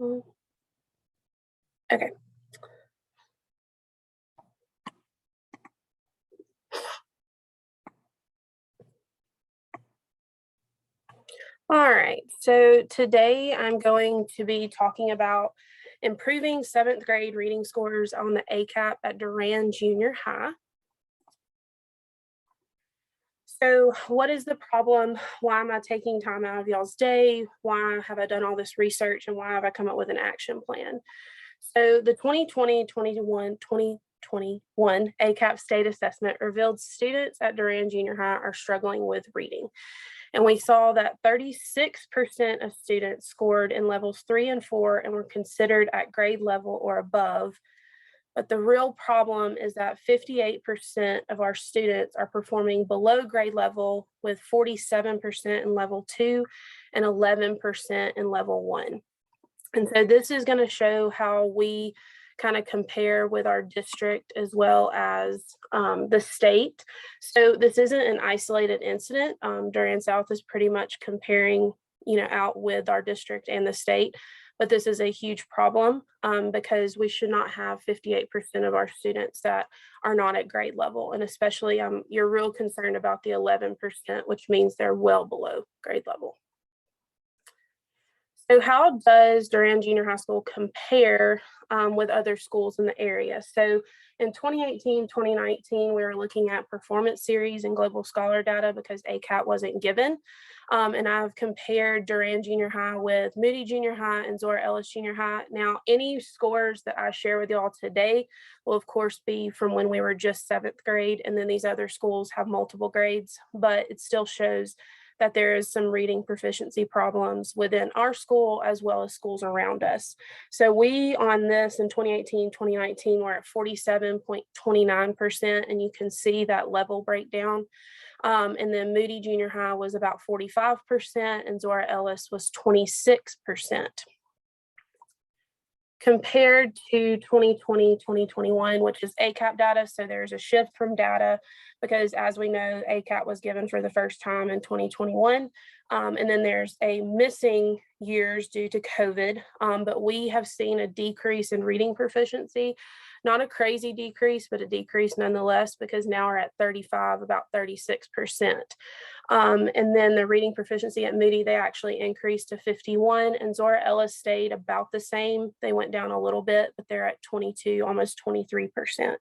Okay. All right. So today I'm going to be talking about improving seventh grade reading scores on the ACAP at Durand Junior High. So what is the problem? Why am I taking time out of y'all's day? Why have I done all this research and why have I come up with an action plan? So the 2020 ACAP state assessment revealed students at Durand Junior High are struggling with reading. And we saw that 36% of students scored in levels 3 and 4 and were considered at grade level or above. But the real problem is that 58% of our students are performing below grade level, with 47% in level 2 and 11% in level 1. And so this is going to show how we kind of compare with our district as well as the state. So this isn't an isolated incident. Durand South is pretty much comparing, out with our district and the state. But this is a huge problem because we should not have 58% of our students that are not at grade level. And especially you're real concerned about the 11%, which means they're well below grade level. So how does Durand Junior High School compare with other schools in the area? So in 2018, 2019, we were looking at performance series and global scholar data because ACAP wasn't given. And I've compared Durand Junior High with Moody Junior High and Zora Ellis Junior High. Now, any scores that I share with y'all today will of course be from when we were just 7th grade, and then these other schools have multiple grades, but it still shows that there is some reading proficiency problems within our school as well as schools around us. So we on this in 2018, 2019, we're at 47.29%, and you can see that level breakdown. And then Moody Junior High was about 45% and Zora Ellis was 26%. Compared to 2020, 2021, which is ACAP data. So there's a shift from data because, as we know, ACAP was given for the first time in 2021. And then there's a missing years due to COVID. But we have seen a decrease in reading proficiency. Not a crazy decrease, but a decrease nonetheless, because now we're at 35, about 36%. And then the reading proficiency at Moody, they actually increased to 51, and Zora Ellis stayed about the same. They went down a little bit, but they're at 22, almost 23%.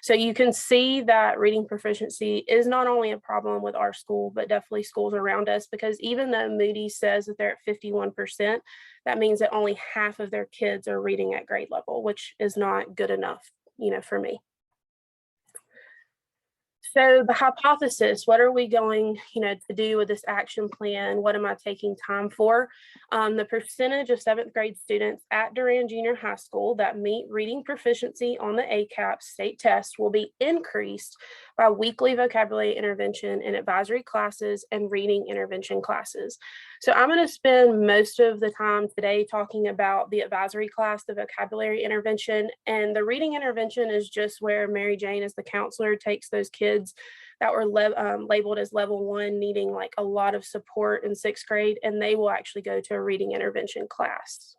So you can see that reading proficiency is not only a problem with our school, but definitely schools around us, because even though Moody says that they're at 51%, that means that only half of their kids are reading at grade level, which is not good enough, for me. So the hypothesis, what are we going, to do with this action plan? What am I taking time for? The percentage of 7th grade students at Durand Junior High School that meet reading proficiency on the ACAP state test will be increased by weekly vocabulary intervention and advisory classes and reading intervention classes. So I'm going to spend most of the time today talking about the advisory class, the vocabulary intervention, and the reading intervention is just where Mary Jane as the counselor takes those kids that were labeled as level 1, needing like a lot of support in 6th grade, and they will actually go to a reading intervention class.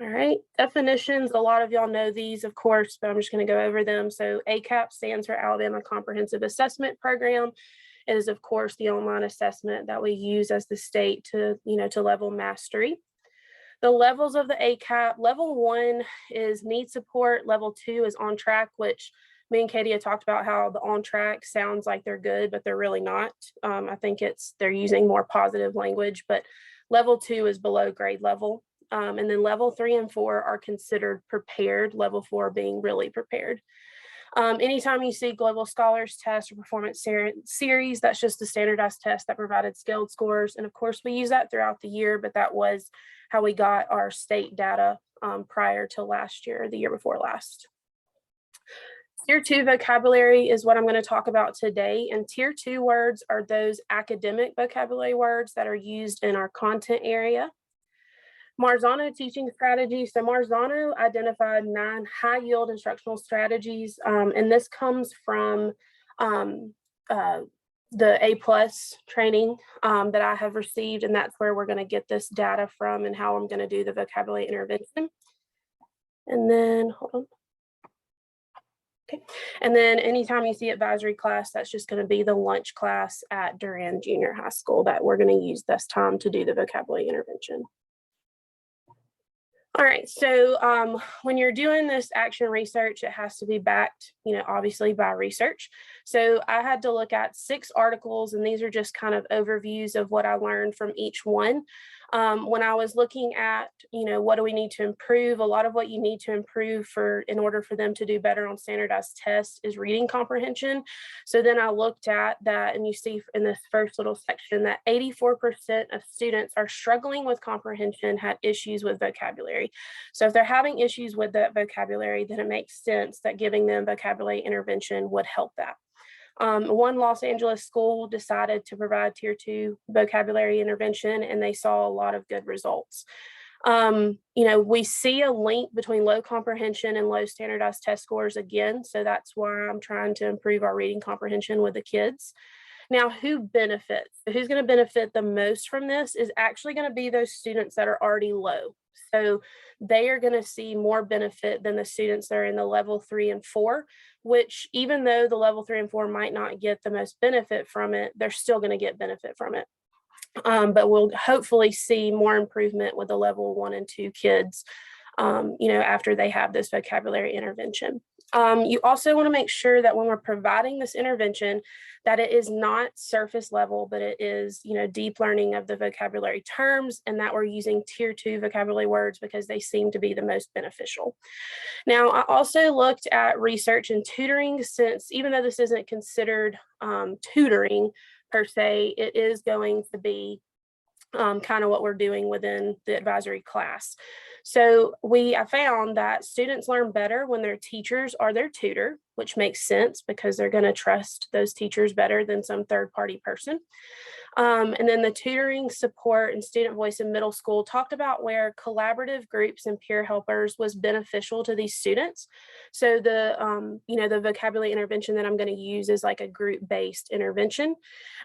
All right, definitions, a lot of y'all know these, of course, but I'm just going to go over them. So ACAP stands for Alabama Comprehensive Assessment Program. It is, of course, the online assessment that we use as the state to, to level mastery. The levels of the ACAP, level 1 is need support, level 2 is on track, which me and Katie had talked about how the on track sounds like they're good, but they're really not. I think they're using more positive language, but level 2 is below grade level. And then level 3 and 4 are considered prepared, level 4 being really prepared. Anytime you see Global Scholars Test or Performance Series, that's just a standardized test that provided scaled scores. And of course, we use that throughout the year, but that was how we got our state data prior to last year, the year before last. Tier 2 vocabulary is what I'm going to talk about today. And Tier 2 words are those academic vocabulary words that are used in our content area. Marzano teaching strategies. So Marzano identified 9 high yield instructional strategies, and this comes from the A+ training that I have received, and that's where we're going to get this data from and how I'm going to do the vocabulary intervention. And then, hold on. Okay. And then anytime you see advisory class, that's just going to be the lunch class at Durand Junior High School that we're going to use this time to do the vocabulary intervention. All right, so when you're doing this action research, it has to be backed, obviously by research. So I had to look at 6 articles, and these are just kind of overviews of what I learned from each one. When I was looking at, what do we need to improve? A lot of what you need to improve in order for them to do better on standardized tests is reading comprehension. So then I looked at that, and you see in this first little section that 84% of students are struggling with comprehension, had issues with vocabulary. So if they're having issues with that vocabulary, then it makes sense that giving them vocabulary intervention would help that. One Los Angeles school decided to provide Tier 2 vocabulary intervention, and they saw a lot of good results. We see a link between low comprehension and low standardized test scores again, so that's why I'm trying to improve our reading comprehension with the kids. Now, who benefits? Who's going to benefit the most from this is actually going to be those students that are already low. So they are going to see more benefit than the students that are in the level 3 and 4, which even though the level 3 and 4 might not get the most benefit from it, they're still going to get benefit from it. But we'll hopefully see more improvement with the level 1 and 2 kids, after they have this vocabulary intervention. You also want to make sure that when we're providing this intervention, that it is not surface level, but it is, deep learning of the vocabulary terms, and that we're using Tier 2 vocabulary words because they seem to be the most beneficial. Now, I also looked at research and tutoring, since even though this isn't considered tutoring per se, it is going to be kind of what we're doing within the advisory class. So I found that students learn better when their teachers are their tutor, which makes sense because they're going to trust those teachers better than some third-party person. And then the tutoring support and student voice in middle school talked about where collaborative groups and peer helpers was beneficial to these students. So the vocabulary intervention that I'm going to use is like a group-based intervention.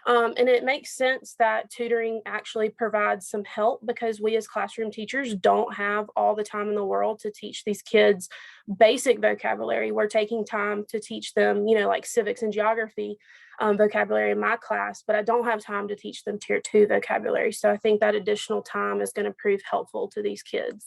And it makes sense that tutoring actually provides some help because we as classroom teachers don't have all the time in the world to teach these kids basic vocabulary. We're taking time to teach them, like civics and geography vocabulary in my class, but I don't have time to teach them Tier 2 vocabulary. So I think that additional time is going to prove helpful to these kids.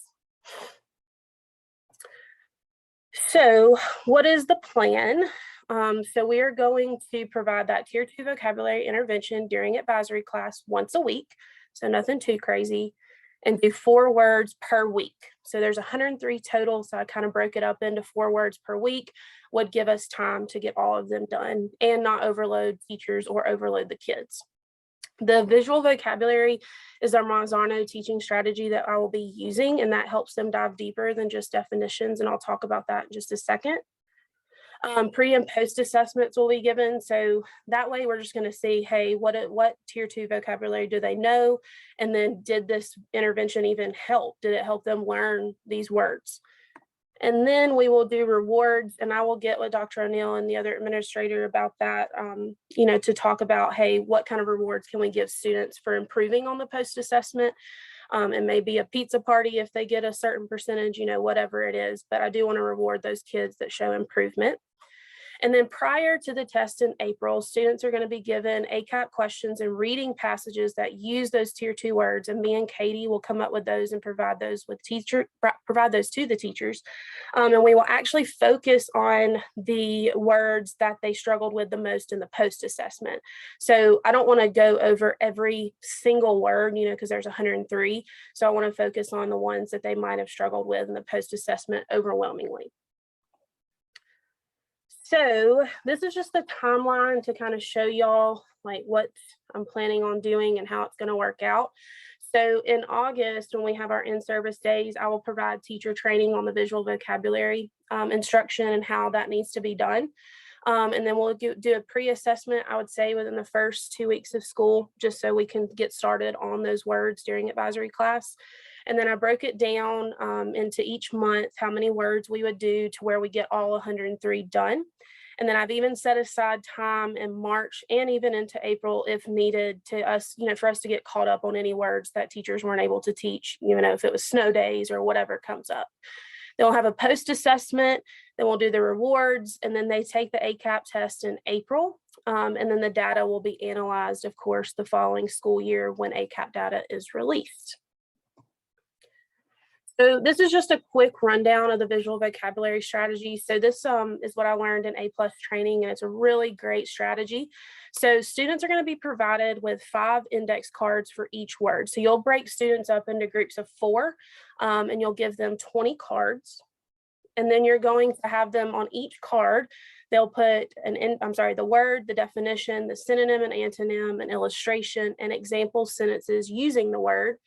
So what is the plan? So we are going to provide that Tier 2 vocabulary intervention during advisory class once a week. So nothing too crazy, and do 4 words per week. So there's 103 total. So I kind of broke it up into 4 words per week, would give us time to get all of them done and not overload teachers or overload the kids. The visual vocabulary is our Marzano teaching strategy that I will be using, and that helps them dive deeper than just definitions. And I'll talk about that in just a second. Pre and post assessments will be given. So that way we're just going to see, hey, what Tier 2 vocabulary do they know? And then did this intervention even help? Did it help them learn these words? And then we will do rewards, and I will get with Dr. O'Neill and the other administrator about that, to talk about, hey, what kind of rewards can we give students for improving on the post assessment? And maybe a pizza party if they get a certain percentage, whatever it is. But I do want to reward those kids that show improvement. And then prior to the test in April, students are going to be given ACAP questions and reading passages that use those Tier 2 words, and me and Katie will come up with those and provide those to the teachers. And we will actually focus on the words that they struggled with the most in the post assessment. So I don't want to go over every single word, because there's 103. So I want to focus on the ones that they might have struggled with in the post assessment overwhelmingly. So this is just the timeline to kind of show y'all like what I'm planning on doing and how it's going to work out. So in August, when we have our in-service days, I will provide teacher training on the visual vocabulary instruction and how that needs to be done. And then we'll do a pre-assessment, I would say, within the first 2 weeks of school, just so we can get started on those words during advisory class. And then I broke it down into each month, how many words we would do to where we get all 103 done. And then I've even set aside time in March and even into April if needed to us, for us to get caught up on any words that teachers weren't able to teach, if it was snow days or whatever comes up. They'll have a post assessment, then we'll do the rewards, and then they take the ACAP test in April. And then the data will be analyzed, of course, the following school year when ACAP data is released. So this is just a quick rundown of the visual vocabulary strategy. So this is what I learned in A+ training, and it's a really great strategy. So students are going to be provided with 5 index cards for each word. So you'll break students up into groups of 4, and you'll give them 20 cards. And then you're going to have them on each card. They'll put the word, the definition, the synonym and antonym, an illustration, and example sentences using the word.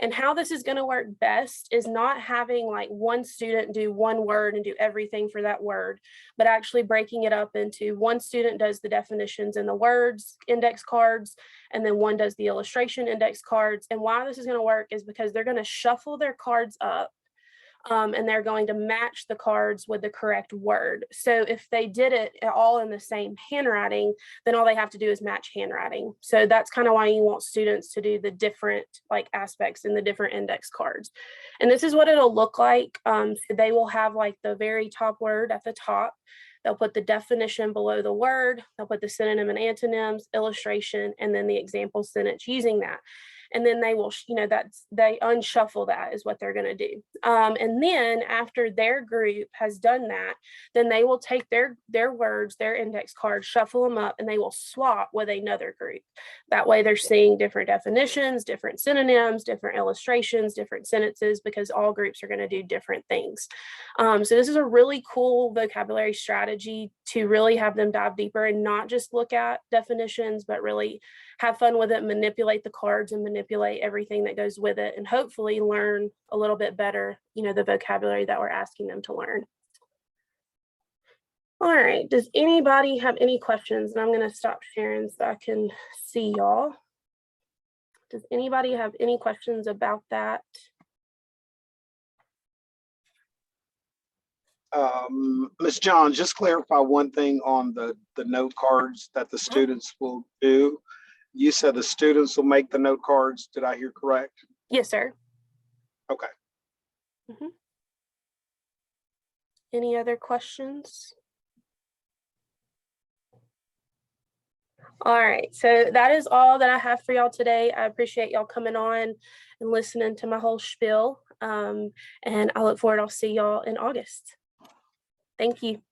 And how this is going to work best is not having like one student do one word and do everything for that word, but actually breaking it up into one student does the definitions and the words index cards, and then one does the illustration index cards. And why this is going to work is because they're going to shuffle their cards up. And they're going to match the cards with the correct word. So if they did it all in the same handwriting, then all they have to do is match handwriting. So that's kind of why you want students to do the different aspects in the different index cards. And this is what it'll look like. So they will have like the very top word at the top. They'll put the definition below the word. They'll put the synonym and antonyms, illustration, and then the example sentence using that. And then they will, they unshuffle that is what they're going to do. And then after their group has done that, then they will take their words, their index cards, shuffle them up, and they will swap with another group. That way they're seeing different definitions, different synonyms, different illustrations, different sentences, because all groups are going to do different things. So this is a really cool vocabulary strategy to really have them dive deeper and not just look at definitions, but really have fun with it, manipulate the cards and manipulate everything that goes with it, and hopefully learn a little bit better, the vocabulary that we're asking them to learn. All right, does anybody have any questions? And I'm going to stop sharing so I can see y'all. Does anybody have any questions about that? Ms. John, just clarify one thing on the note cards that the students will do. You said the students will make the note cards. Did I hear correct? Yes, sir. Okay. Any other questions? All right, so that is all that I have for y'all today. I appreciate y'all coming on and listening to my whole spiel. And I look forward, I'll see y'all in August. Thank you.